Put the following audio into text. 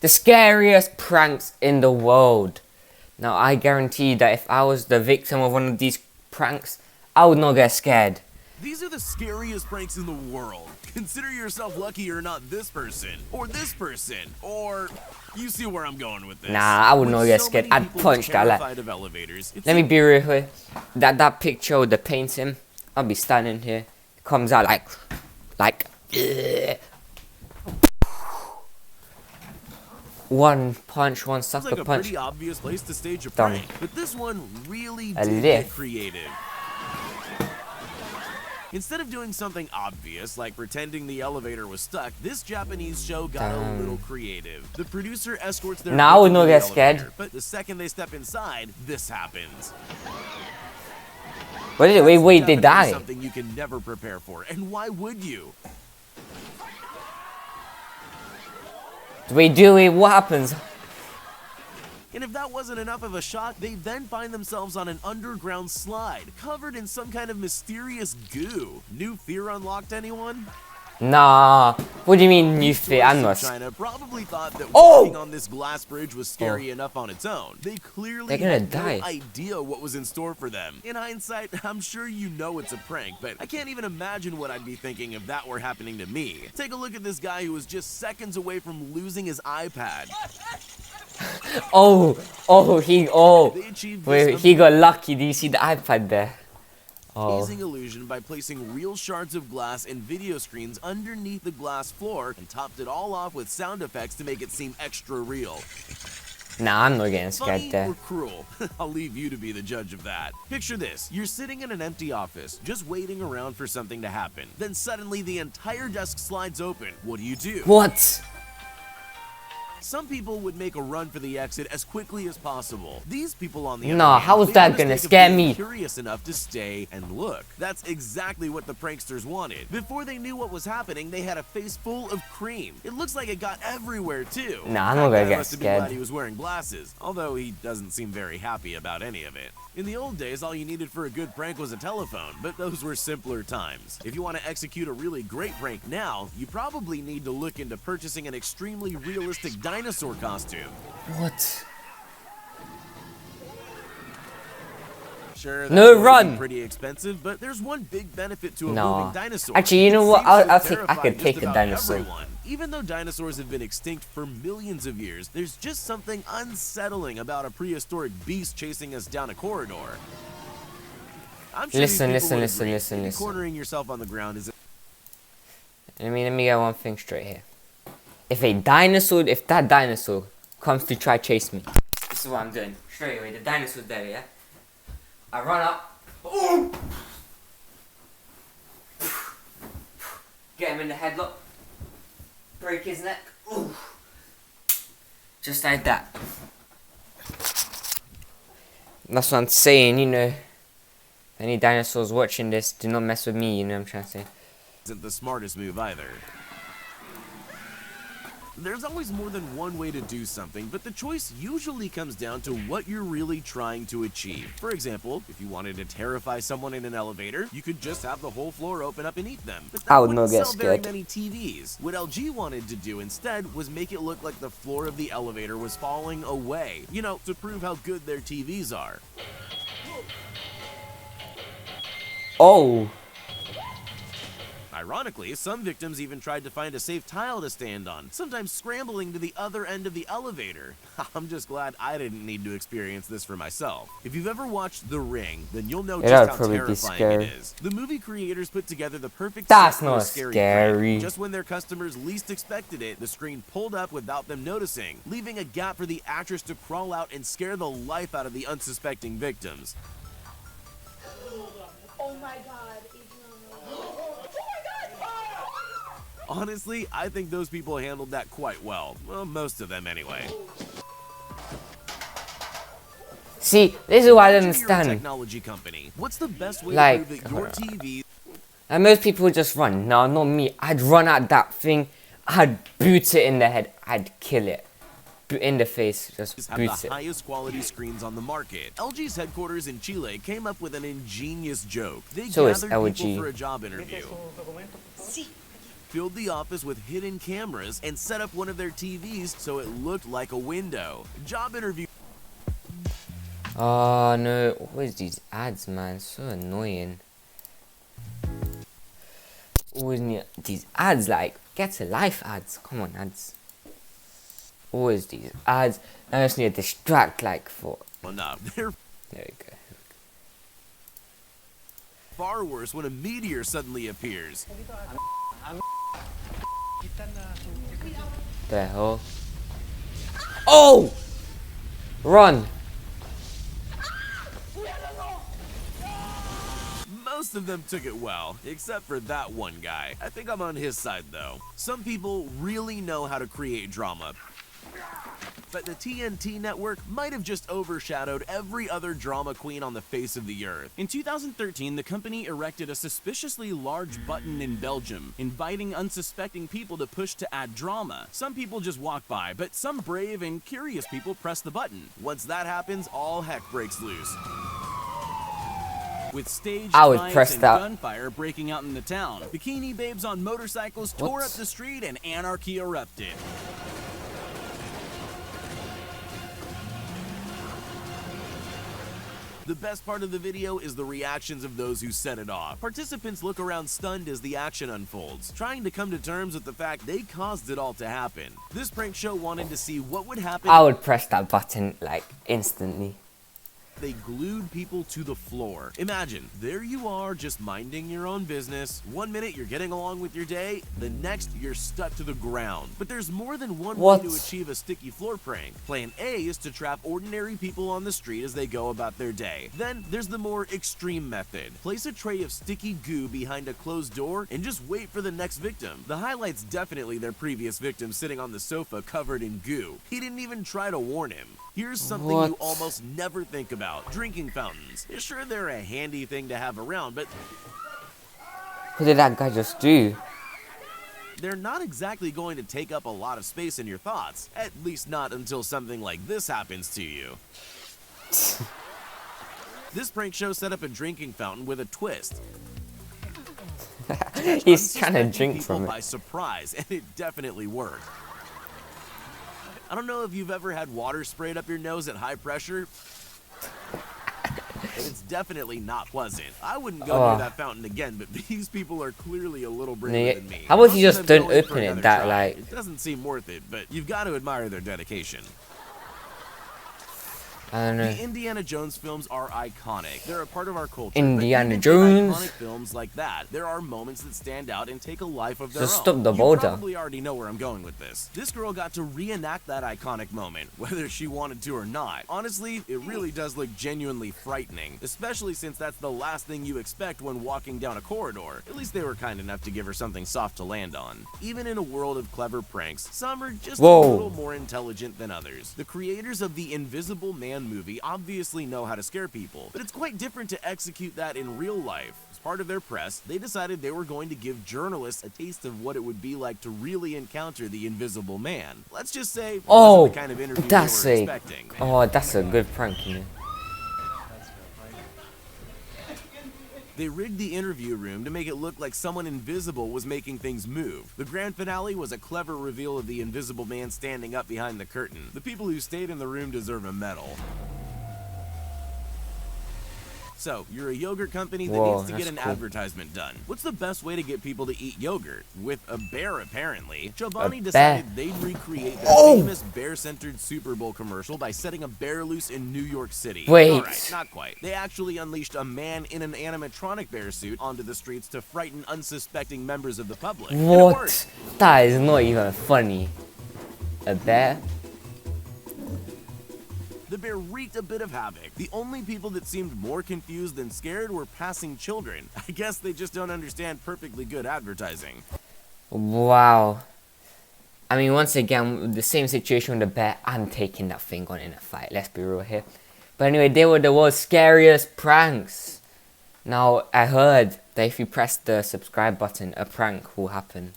The scariest pranks in the world. Now, I guarantee that if I was the victim of one of these pranks, I would not get scared. These are the scariest pranks in the world. Consider yourself lucky you're not this person, or this person, or... You see where I'm going with this. Nah, I would not get scared. I'd punch that lad. Let me be real here. That picture with the painting, I'll be standing here. It comes out like... One punch, one sucker like a punch. Pretty obvious place to stage a Done. prank, but this one really A did lift. get creative. Instead of doing something obvious like pretending the elevator was stuck, this Japanese show got a little creative. The producer escorts their Now I would victim not to the get scared. elevator, but the second they step inside, this happens. Wait, they Definitely die. Something you can never prepare for, and why would you? Wait, what happens? And if that wasn't enough of a shock, they then find themselves on an underground slide, covered in some kind of mysterious goo. New fear unlocked, anyone? Nah. What do you mean new fear? I'm not. China probably thought that Oh! walking on this glass bridge was scary enough on its own. They clearly They're gonna had die. no idea what was in store for them. In hindsight, I'm sure you know it's a prank, but I can't even imagine what I'd be thinking if that were happening to me. Take a look at this guy who was just seconds away from losing his iPad. They achieved Wait, this he got lucky. Do you see the iPad there? Oh. amazing illusion by placing real shards of glass and video screens underneath the glass floor and topped it all off with sound effects to make it seem extra real. Nah, I'm not getting scared Funny there. or cruel? I'll leave you to be the judge of that. Picture this. You're sitting in an empty office, just waiting around for something to happen. Then suddenly the entire desk slides open. What do? What? Some people would make a run for the exit as quickly as possible. These people on the other Nah, hand, how is made that the gonna mistake of scare being me? Curious enough to stay and look. That's exactly what the pranksters wanted. Before they knew what was happening, they had a face full of cream. It looks like it got everywhere too. Nah, I'm not gonna That guy get must have been scared. glad he was wearing glasses, although he doesn't seem very happy about any of it. In the old days, all you needed for a good prank was a telephone, but those were simpler times. If you want to execute a really great prank now, you probably need to look into purchasing an extremely realistic dinosaur costume. What? Sure, that's No, going to be run! pretty expensive, but there's one big benefit to a No. moving dinosaur. Actually, you know It what? seems I'll to take. I terrify could just take a about dinosaur. everyone. Even though dinosaurs have been extinct for millions of years, there's just something unsettling about a prehistoric beast chasing us down a corridor. I'm sure Listen, these people listen, would agree. listen, Maybe listen. Cornering yourself on the ground is Let me get one thing straight here. If that dinosaur comes to try chase me, this is what I'm doing. Straight away, the dinosaur's there, yeah? I run up. Ooh! Get him in the headlock. Break his neck. Ooh! Just like that. That's what I'm saying, you know. Any dinosaurs watching this, do not mess with me, you know what I'm trying to say. isn't the smartest move either. There's always more than one way to do something, but the choice usually comes down to what you're really trying to achieve. For example, if you wanted to terrify someone in an elevator, you could just have the whole floor open up and eat them. But that I would wouldn't not get sell very scared. many TVs. What LG wanted to do instead was make it look like the floor of the elevator was falling away. You know, to prove how good their TVs are. Oh! Ironically, some victims even tried to find a safe tile to stand on, sometimes scrambling to the other end of the elevator. I'm just glad I didn't need to experience this for myself. If you've ever watched The Ring, then you'll know Yeah, just how terrifying it is. The movie creators put together the perfect That's set for a not scary scary. prank. Just when their customers least expected it, the screen pulled up without them noticing, leaving a gap for the actress to crawl out and scare the life out of the unsuspecting victims. Oh my god. Honestly, I think those people handled that quite well. Well, most of them anyway. See, this is what I don't Imagine you're a understand. technology company. What's the best way Like, to prove that your TV... And most people would just run. No, not me. I'd run at that thing. I'd boot it in the head. I'd kill it. In the face. Just have boot the it. highest quality screens on the market. LG's headquarters in Chile came up with an ingenious joke. They So is gathered LG. people for a job interview. filled the office with hidden cameras and set up one of their TVs so it looked like a window. Job interview. Oh no, always these ads, man, so annoying. Always need these ads, like, get a life ads, come on ads. Always these ads, I just need to distract, like, for... Well, no, they're There we go. far worse when a meteor suddenly appears. The hell? Oh! Run! Most of them took it well, except for that one guy. I think I'm on his side though. Some people really know how to create drama, but the TNT network might have just overshadowed every other drama queen on the face of the earth. In 2013, the company erected a suspiciously large button in Belgium, inviting unsuspecting people to push to add drama. Some people just walk by, but some brave and curious people press the button. Once that happens, all heck breaks loose. With stage I would fights press and that. gunfire breaking out in the town, bikini babes on motorcycles tore What? up the street and anarchy erupted. The best part of the video is the reactions of those who set it off. Participants look around stunned as the action unfolds, trying to come to terms with the fact they caused it all to happen. This prank show wanted to see what would happen. I would press that button, like, instantly. They glued people to the floor. Imagine, there you are just minding your own business. 1 minute you're getting along with your day, the next you're stuck to the ground. But there's more than one What? way to achieve a sticky floor prank. Plan A is to trap ordinary people on the street as they go about their day. Then there's the more extreme method. Place a tray of sticky goo behind a closed door and just wait for the next victim. The highlight's definitely their previous victim sitting on the sofa covered in goo. He didn't even try to warn him. Here's something you What? almost never think about. Drinking fountains. Sure, they're a handy thing to have around, but What did that guy just do? they're not exactly going to take up a lot of space in your thoughts. At least not until something like this happens to you. This prank show set up a drinking fountain with a twist. He's trying to Unsuspecting drink people from by it. surprise, and it definitely worked. I don't know if you've ever had water sprayed up your nose at high pressure, but it's definitely not pleasant. I wouldn't go Oh. near that fountain again, but these people are clearly a little braver Yeah, than me. how about Most you of just them don't go in for open it another that, try. like- It doesn't seem worth it, but you've got to admire their dedication. I don't know. The Indiana Jones films are iconic. They're a part of our culture. Indiana but even Jones. in iconic films like that, there are moments that stand out and take a life of their Just own. stop the You boulder. probably already know where I'm going with this. This girl got to reenact that iconic moment, whether she wanted to or not. Honestly, it really does look genuinely frightening, especially since that's the last thing you expect when walking down a corridor. At least they were kind enough to give her something soft to land on. Even in a world of clever pranks, some are just Whoa. a little more intelligent than others. The creators of the Invisible Man movie obviously know how to scare people, but it's quite different to execute that in real life. As part of their press, they decided they were going to give journalists a taste of what it would be like to really encounter the Invisible Man. Let's just say it Oh, wasn't the kind of interview they that's were a expecting. oh, that's a good prank, you know. They rigged the interview room to make it look like someone invisible was making things move. The grand finale was a clever reveal of the Invisible Man standing up behind the curtain. The people who stayed in the room deserve a medal. So, you're a yogurt company that Whoa, needs to get that's an cool. advertisement done. What's the best way to get people to eat yogurt? With a bear, apparently. Chobani A decided they'd recreate their Oh! famous bear-centered Super Bowl commercial by setting a bear loose in New York City. Wait. Alright, not quite. They actually unleashed a man in an animatronic bear suit onto the streets to frighten unsuspecting members of the public. And it worked. What? That is not even funny. A bear? The bear wreaked a bit of havoc. The only people that seemed more confused than scared were passing children. I guess they just don't understand perfectly good advertising. Wow. I mean, once again, the same situation with the bear. I'm taking that thing on in a fight. Let's be real here. But anyway, they were the world's scariest pranks. Now, I heard that if you press the subscribe button, a prank will happen.